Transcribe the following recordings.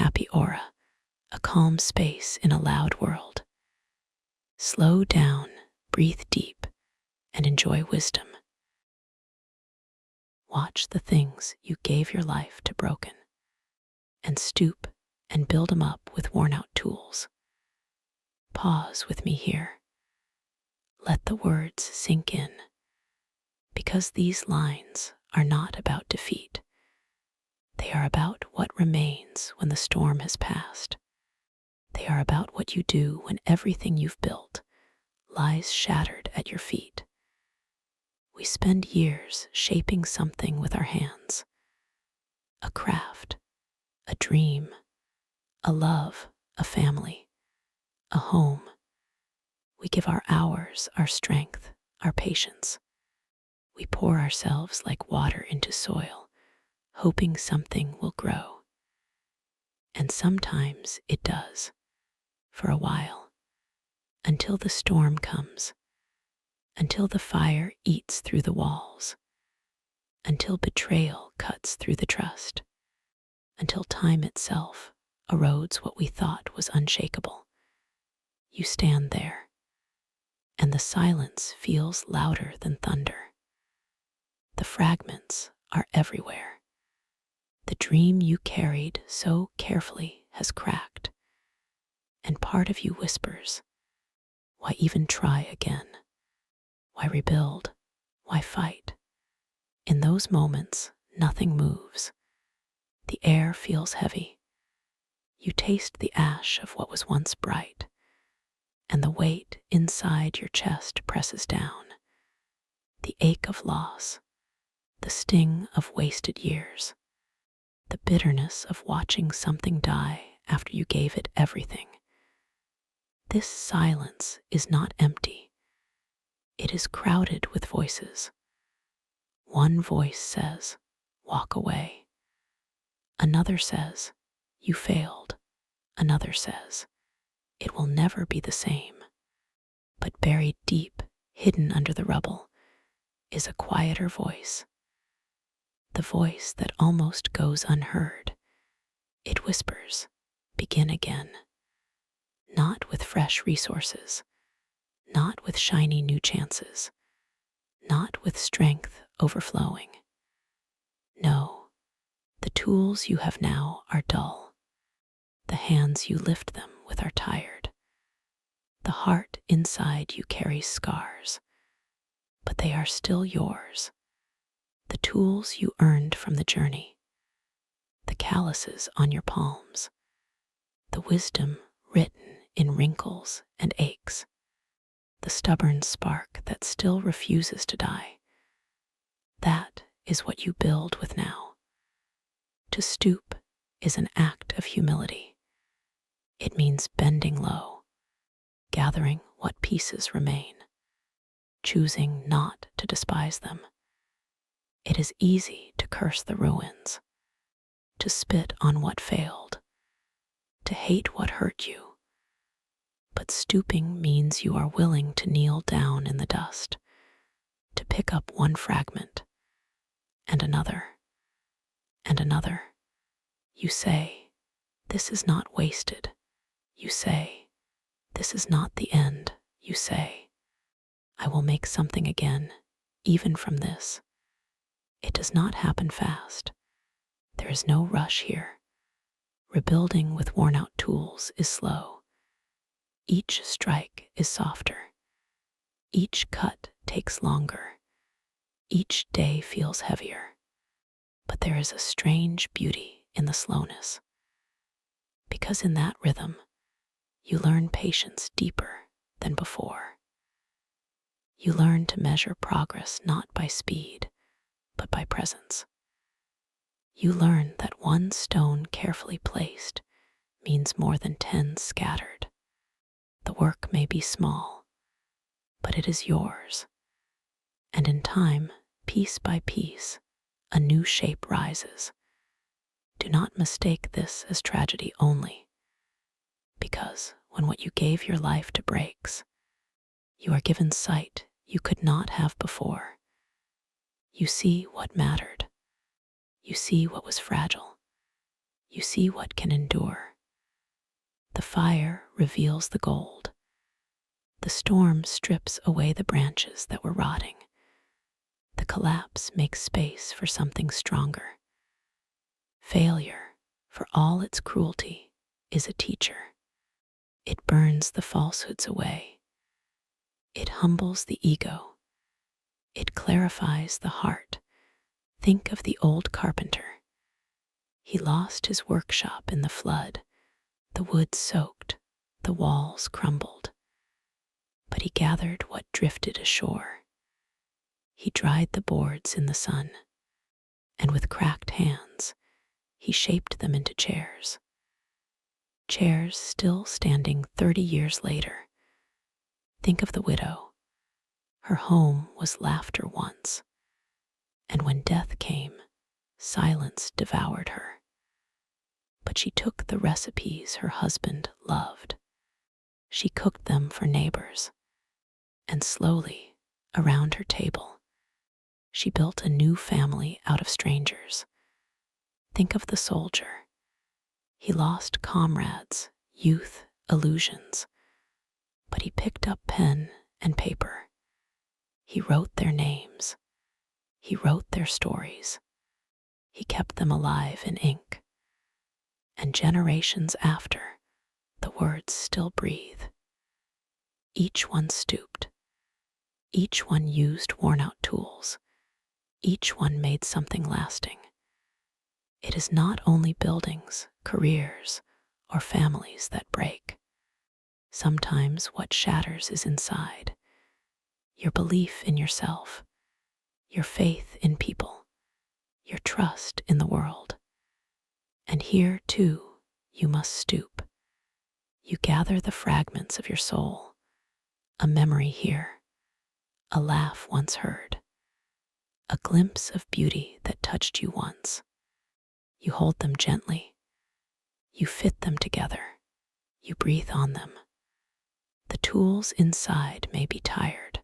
happy aura, a calm space in a loud world. Slow down, breathe deep, and enjoy wisdom. Watch the things you gave your life to broken, and stoop and build them up with worn-out tools. Pause with me here. Let the words sink in, because these lines are not about defeat. They are about what remains when the storm has passed. They are about what you do when everything you've built lies shattered at your feet. We spend years shaping something with our hands. A craft, a dream, a love, a family, a home. We give our hours, our strength, our patience. We pour ourselves like water into soil, hoping something will grow. And sometimes it does, for a while, until the storm comes, until the fire eats through the walls, until betrayal cuts through the trust, until time itself erodes what we thought was unshakable. You stand there, and the silence feels louder than thunder. The fragments are everywhere. The dream you carried so carefully has cracked, and part of you whispers, why even try again? Why rebuild? Why fight? In those moments, nothing moves. The air feels heavy. You taste the ash of what was once bright, and the weight inside your chest presses down. The ache of loss, the sting of wasted years, the bitterness of watching something die after you gave it everything. This silence is not empty. It is crowded with voices. One voice says, walk away. Another says, you failed. Another says, it will never be the same. But buried deep, hidden under the rubble, is a quieter voice. The voice that almost goes unheard. It whispers, begin again. Not with fresh resources, not with shiny new chances, not with strength overflowing. No, the tools you have now are dull. The hands you lift them with are tired. The heart inside you carries scars, but they are still yours. The tools you earned from the journey, the calluses on your palms, the wisdom written in wrinkles and aches, the stubborn spark that still refuses to die. That is what you build with now. To stoop is an act of humility. It means bending low, gathering what pieces remain, choosing not to despise them. It is easy to curse the ruins, to spit on what failed, to hate what hurt you. But stooping means you are willing to kneel down in the dust, to pick up one fragment, and another, and another. You say, this is not wasted. You say, this is not the end. You say, I will make something again, even from this. It does not happen fast. There is no rush here. Rebuilding with worn-out tools is slow. Each strike is softer. Each cut takes longer. Each day feels heavier. But there is a strange beauty in the slowness. Because in that rhythm, you learn patience deeper than before. You learn to measure progress not by speed, but by presence. You learn that one stone carefully placed means more than 10 scattered. The work may be small, but it is yours. And in time, piece by piece, a new shape rises. Do not mistake this as tragedy only, because when what you gave your life to breaks, you are given sight you could not have before. You see what mattered. You see what was fragile. You see what can endure. The fire reveals the gold. The storm strips away the branches that were rotting. The collapse makes space for something stronger. Failure, for all its cruelty, is a teacher. It burns the falsehoods away. It humbles the ego. It clarifies the heart. Think of the old carpenter. He lost his workshop in the flood. The wood soaked, the walls crumbled. But he gathered what drifted ashore. He dried the boards in the sun, and with cracked hands, he shaped them into chairs. Chairs still standing 30 years later. Think of the widow. Her home was laughter once, and when death came, silence devoured her. But she took the recipes her husband loved. She cooked them for neighbors, and slowly, around her table, she built a new family out of strangers. Think of the soldier. He lost comrades, youth, illusions, but he picked up pen and paper. He wrote their names. He wrote their stories. He kept them alive in ink. And generations after, the words still breathe. Each one stooped. Each one used worn-out tools. Each one made something lasting. It is not only buildings, careers, or families that break. Sometimes what shatters is inside. Your belief in yourself, your faith in people, your trust in the world. And here, too, you must stoop. You gather the fragments of your soul, a memory here, a laugh once heard, a glimpse of beauty that touched you once. You hold them gently. You fit them together. You breathe on them. The tools inside may be tired.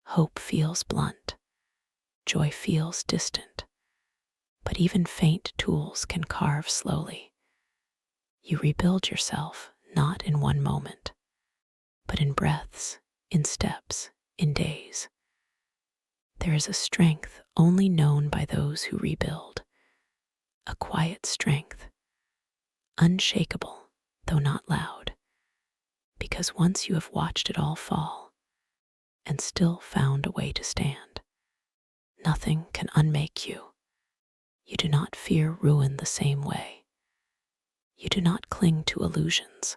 Hope feels blunt. Joy feels distant. But even faint tools can carve slowly. You rebuild yourself not in one moment, but in breaths, in steps, in days. There is a strength only known by those who rebuild, a quiet strength, unshakable, though not loud, because once you have watched it all fall and still found a way to stand, nothing can unmake you. You do not fear ruin the same way. You do not cling to illusions.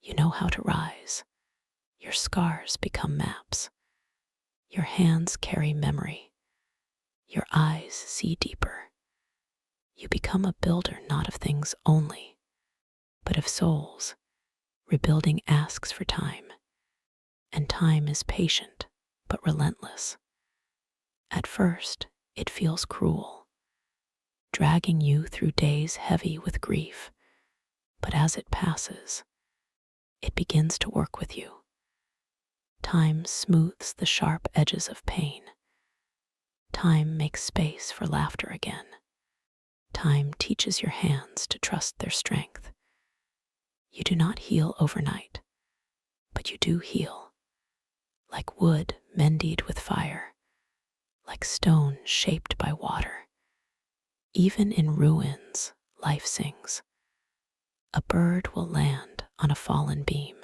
You know how to rise. Your scars become maps. Your hands carry memory. Your eyes see deeper. You become a builder not of things only, but of souls. Rebuilding asks for time, and time is patient but relentless. At first, it feels cruel, dragging you through days heavy with grief, but as it passes, it begins to work with you. Time smooths the sharp edges of pain. Time makes space for laughter again. Time teaches your hands to trust their strength. You do not heal overnight, but you do heal. Like wood mended with fire, like stone shaped by water. Even in ruins, life sings. A bird will land on a fallen beam.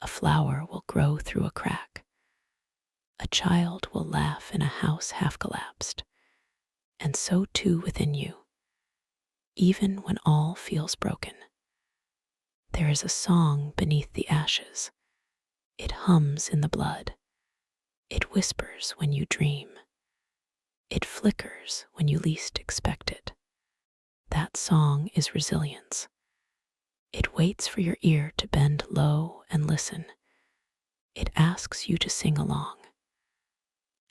A flower will grow through a crack. A child will laugh in a house half collapsed. And so too within you. Even when all feels broken, there is a song beneath the ashes. It hums in the blood. It whispers when you dream. It flickers when you least expect it. That song is resilience. It waits for your ear to bend low and listen. It asks you to sing along.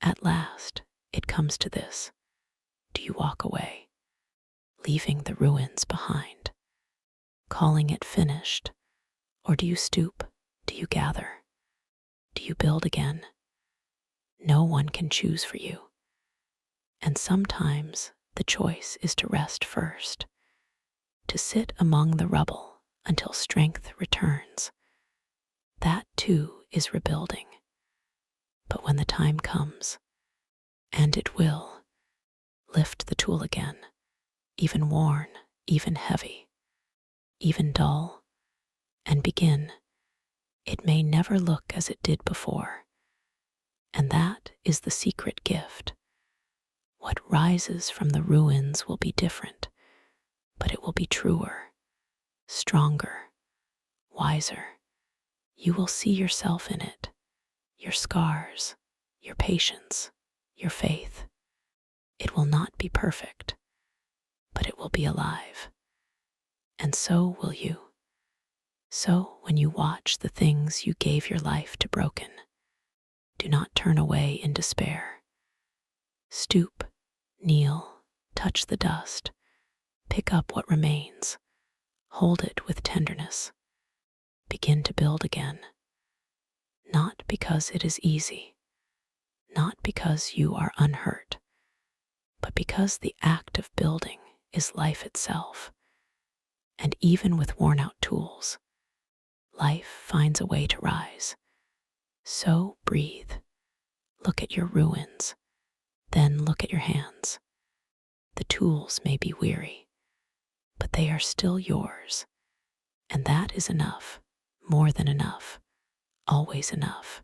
At last, it comes to this. Do you walk away, leaving the ruins behind, calling it finished? Or do you stoop? Do you gather? Do you build again? No one can choose for you. And sometimes the choice is to rest first, to sit among the rubble until strength returns. That too is rebuilding. But when the time comes, and it will, lift the tool again, even worn, even heavy, even dull, and begin. It may never look as it did before, and that is the secret gift. What rises from the ruins will be different, but it will be truer, stronger, wiser. You will see yourself in it, your scars, your patience, your faith. It will not be perfect, but it will be alive. And so will you. So when you watch the things you gave your life to broken, do not turn away in despair. Stoop, kneel, touch the dust, pick up what remains, hold it with tenderness. Begin to build again, not because it is easy, not because you are unhurt, but because the act of building is life itself. And even with worn-out tools, life finds a way to rise. So breathe, look at your ruins, then look at your hands. The tools may be weary, but they are still yours, and that is enough, more than enough, always enough.